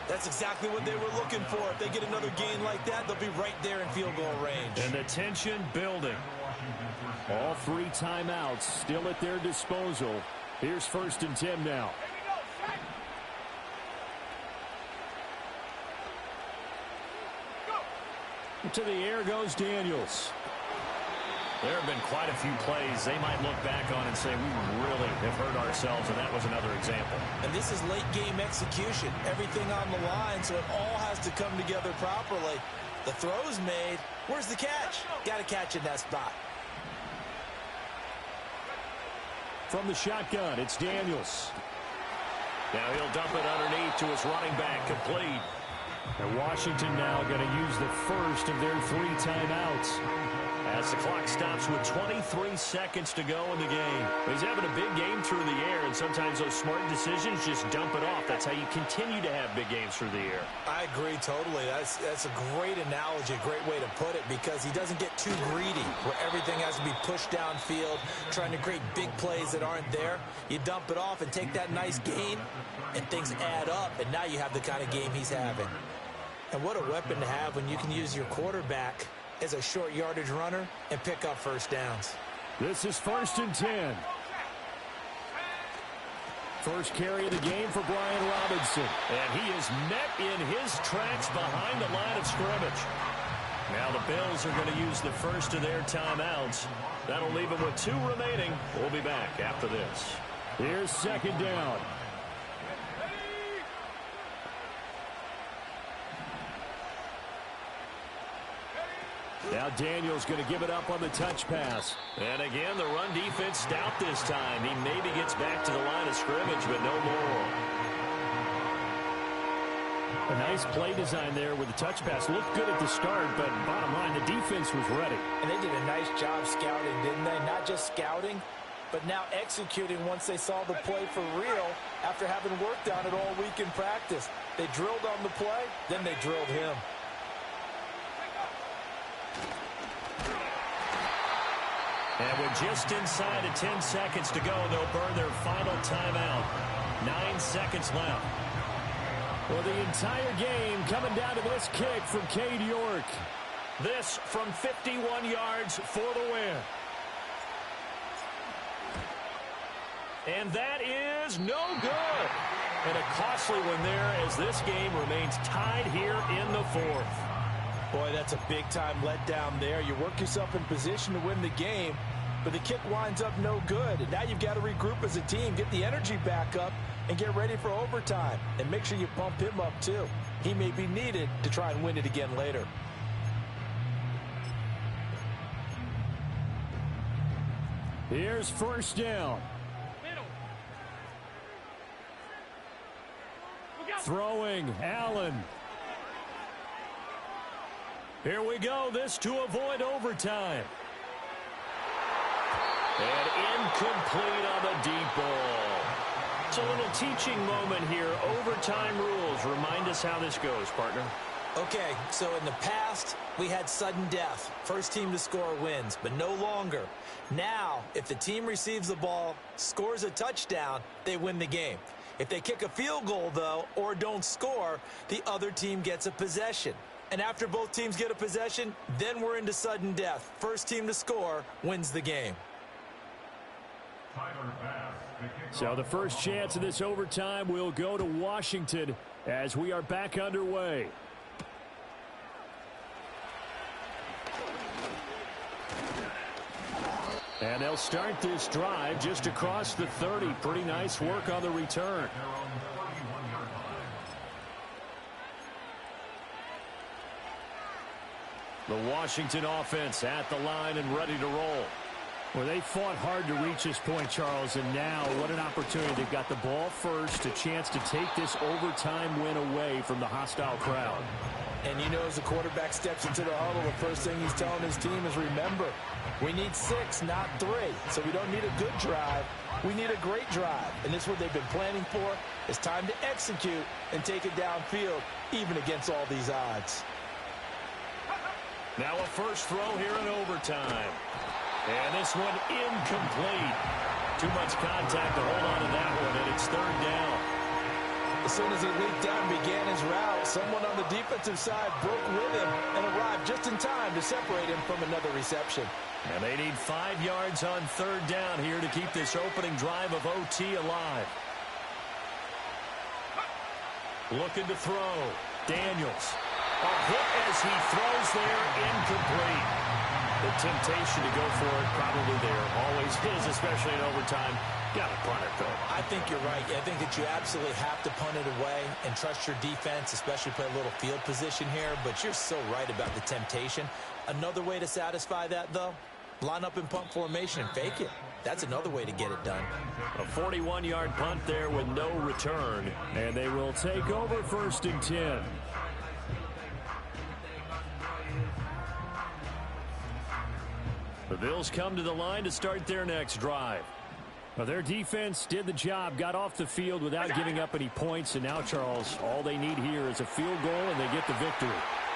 That's exactly what they were looking for. If they get another gain like that, they'll be right there in field goal range. And the tension building. All 3 timeouts still at their disposal. Here's 1st and 10 now. To the air goes Daniels. There have been quite a few plays they might look back on and say, we really have hurt ourselves, and that was another example. And this is late game execution. Everything on the line, so it all has to come together properly. The throw's made. Where's the catch? Got to catch in that spot. From the shotgun, it's Daniels. Now he'll dump it underneath to his running back, complete. And Washington now going to use the first of their 3 timeouts. As the clock stops with 23 seconds to go in the game. He's having a big game through the air, and sometimes those smart decisions just dump it off. That's how you continue to have big games through the air. I agree totally. That's a great analogy, a great way to put it, because he doesn't get too greedy where everything has to be pushed downfield, trying to create big plays that aren't there. You dump it off and take that nice gain, and things add up, and now you have the kind of game he's having. And what a weapon to have when you can use your quarterback as a short yardage runner and pick up first downs. This is 1st and 10. First carry of the game for Brian Robinson. And he is met in his tracks behind the line of scrimmage. Now the Bills are going to use the first of their timeouts. That'll leave them with 2 remaining. We'll be back after this. Here's second down. Now Daniel's going to give it up on the touch pass. And again, the run defense stout this time. He maybe gets back to the line of scrimmage, but no more. A nice play design there with the touch pass. Looked good at the start, but bottom line, the defense was ready. And they did a nice job scouting, didn't they? Not just scouting, but now executing once they saw the play for real after having worked on it all week in practice. They drilled on the play, then they drilled him. And with just inside of 10 seconds to go, they'll burn their final timeout. 9 seconds left. Well, the entire game coming down to this kick from Cade York. This from 51 yards for the win. And that is no good. And a costly one there as this game remains tied here in the 4th. Boy, that's a big-time letdown there. You work yourself in position to win the game, but the kick winds up no good. And now you've got to regroup as a team, get the energy back up, and get ready for overtime. And make sure you pump him up, too. He may be needed to try and win it again later. Here's first down. Throwing, Allen. Here we go, this to avoid overtime. And incomplete on the deep ball. It's a little teaching moment here. Overtime rules. Remind us how this goes, partner. Okay, so in the past, we had sudden death. First team to score wins, but no longer. Now, if the team receives the ball, scores a touchdown, they win the game. If they kick a field goal, though, or don't score, the other team gets a possession. And after both teams get a possession, then we're into sudden death. First team to score wins the game. So the first chance of this overtime will go to Washington as we are back underway. And they'll start this drive just across the 30. Pretty nice work on the return. The Washington offense at the line and ready to roll. Well, they fought hard to reach this point, Charles, and now what an opportunity. They've got the ball first, a chance to take this overtime win away from the hostile crowd. And you know, as the quarterback steps into the huddle, the first thing he's telling his team is, remember, we need 6, not 3. So we don't need a good drive. We need a great drive. And this is what they've been planning for. It's time to execute and take it downfield, even against all these odds. Now a first throw here in overtime. And this one incomplete. Too much contact to hold on to that one, and it's third down. As soon as he leaped out and began his route, someone on the defensive side broke with him and arrived just in time to separate him from another reception. And they need 5 yards on third down here to keep this opening drive of OT alive. Looking to throw. Daniels. A hit as he throws there, incomplete. The temptation to go for it probably there. Always is, especially in overtime. Got to punt it, though. I think you're right. I think that you absolutely have to punt it away and trust your defense, especially play a little field position here. But you're so right about the temptation. Another way to satisfy that, though, line up in punt formation and fake it. That's another way to get it done. A 41-yard punt there with no return. And they will take over first and 10. The Bills come to the line to start their next drive. Well, their defense did the job, got off the field without giving up any points, and now, Charles, all they need here is a field goal, and they get the victory.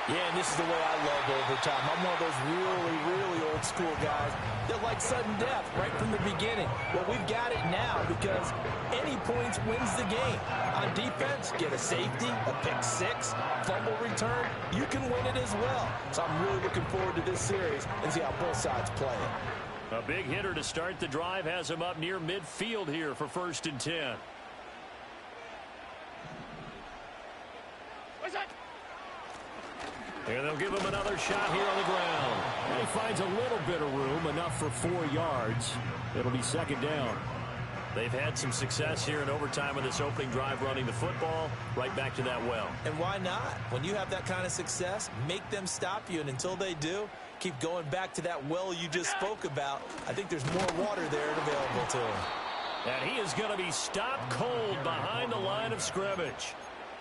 Yeah, and this is the way I love overtime. I'm one of those really old school guys that like sudden death right from the beginning. Well, we've got it now because any points wins the game. On defense, get a safety, a pick 6, fumble return, you can win it as well. So I'm really looking forward to this series and see how both sides play it. A big hitter to start the drive has him up near midfield here for first and 10. And they'll give him another shot here on the ground. And he finds a little bit of room, enough for 4 yards. It'll be second down. They've had some success here in overtime with this opening drive running the football. Right back to that well. And why not? When you have that kind of success, make them stop you. And until they do, keep going back to that well you just spoke about. I think there's more water there available to him. And he is going to be stopped cold behind the line of scrimmage.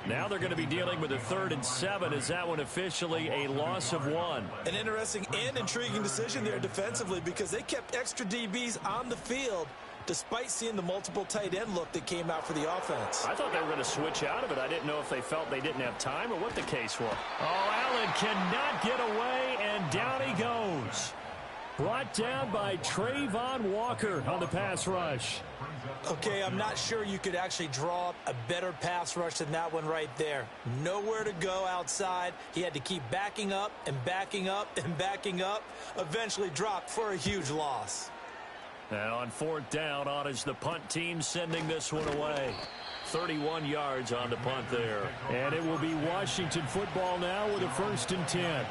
Now they're going to be dealing with a 3rd and 7. Is that one officially a loss of 1? An interesting and intriguing decision there defensively because they kept extra DBs on the field despite seeing the multiple tight end look that came out for the offense. I thought they were going to switch out of it. I didn't know if they felt they didn't have time or what the case was. Oh, Allen cannot get away, and down he goes. Brought down by Trayvon Walker on the pass rush. Okay, I'm not sure you could actually draw up a better pass rush than that one right there. Nowhere to go outside. He had to keep backing up and backing up and backing up. Eventually dropped for a huge loss. And on 4th down, on is the punt team sending this one away. 31 yards on the punt there. And it will be Washington football now with a 1st and 10.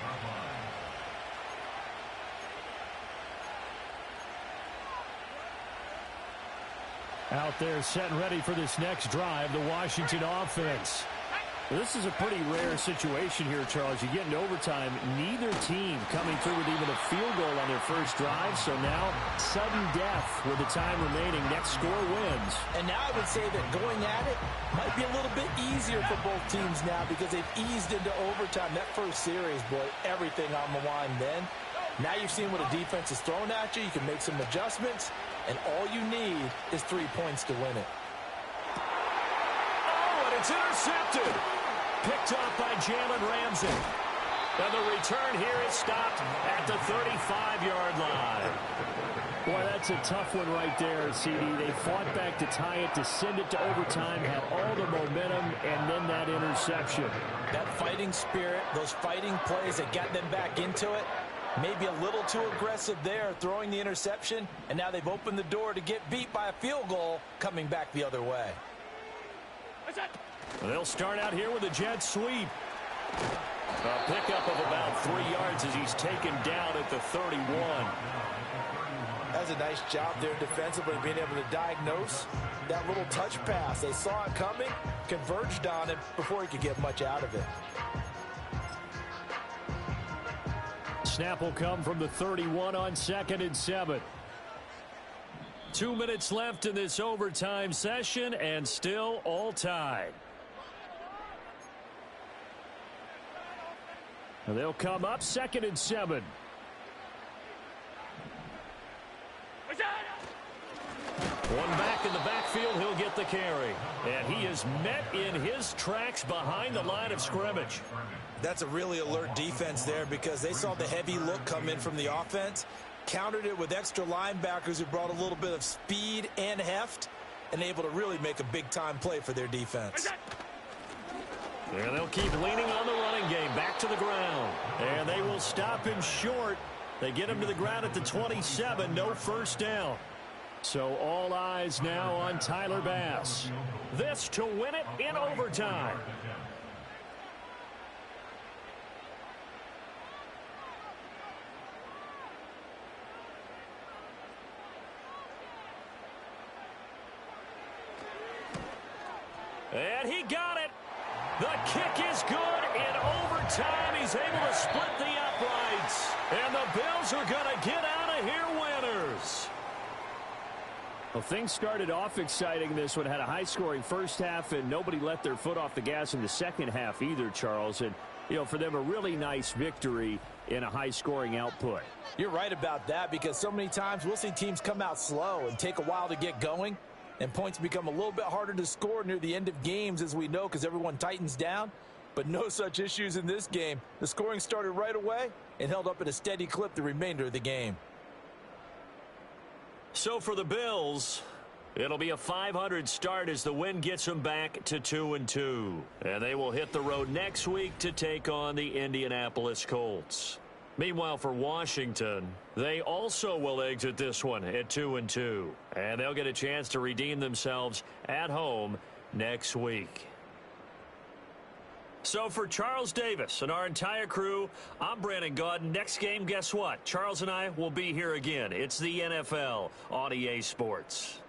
Out there set and ready for this next drive, the Washington offense. This is a pretty rare situation here, Charles. You get into overtime, neither team coming through with even a field goal on their first drive. So now, sudden death with the time remaining. Next score wins. And now I would say that going at it might be a little bit easier for both teams now because they've eased into overtime. That first series, boy, everything on the line then. Now you've seen what a defense is throwing at you. You can make some adjustments, and all you need is 3 points to win it. Oh, and it's intercepted. Picked up by Jalen Ramsey. And the return here is stopped at the 35-yard line. Boy, that's a tough one right there, CD. They fought back to tie it, to send it to overtime, had all the momentum, and then that interception. That fighting spirit, those fighting plays that got them back into it, maybe a little too aggressive there, throwing the interception, and now they've opened the door to get beat by a field goal coming back the other way. They'll start out here with a jet sweep. A pickup of about 3 yards as he's taken down at the 31. That's a nice job there defensively, being able to diagnose that little touch pass. They saw it coming, converged on him before he could get much out of it. Snap will come from the 31 on 2nd and 7. 2 minutes left in this overtime session, and still all tied. They'll come up 2nd and 7. One back in the backfield, he'll get the carry. And he is met in his tracks behind the line of scrimmage. That's a really alert defense there because they saw the heavy look come in from the offense, countered it with extra linebackers who brought a little bit of speed and heft, and able to really make a big-time play for their defense. And they'll keep leaning on the running game, back to the ground. And they will stop him short. They get him to the ground at the 27, no first down. So all eyes now on Tyler Bass. This to win it in overtime. And he got it. The kick is good in overtime. He's able to split the uprights. And the Bills are going to get out of here winners. Well, things started off exciting. This one had a high-scoring first half, and nobody let their foot off the gas in the second half either, Charles. And, you know, for them, a really nice victory in a high-scoring output. You're right about that because so many times we'll see teams come out slow and take a while to get going, and points become a little bit harder to score near the end of games, as we know, because everyone tightens down. But no such issues in this game. The scoring started right away and held up at a steady clip the remainder of the game. So for the Bills, it'll be a .500 start as the win gets them back to 2-2. And they will hit the road next week to take on the Indianapolis Colts. Meanwhile, for Washington, they also will exit this one at 2-2. And they'll get a chance to redeem themselves at home next week. So for Charles Davis and our entire crew, I'm Brandon Gaudin. Next game, guess what? Charles and I will be here again. It's the NFL on EA Sports.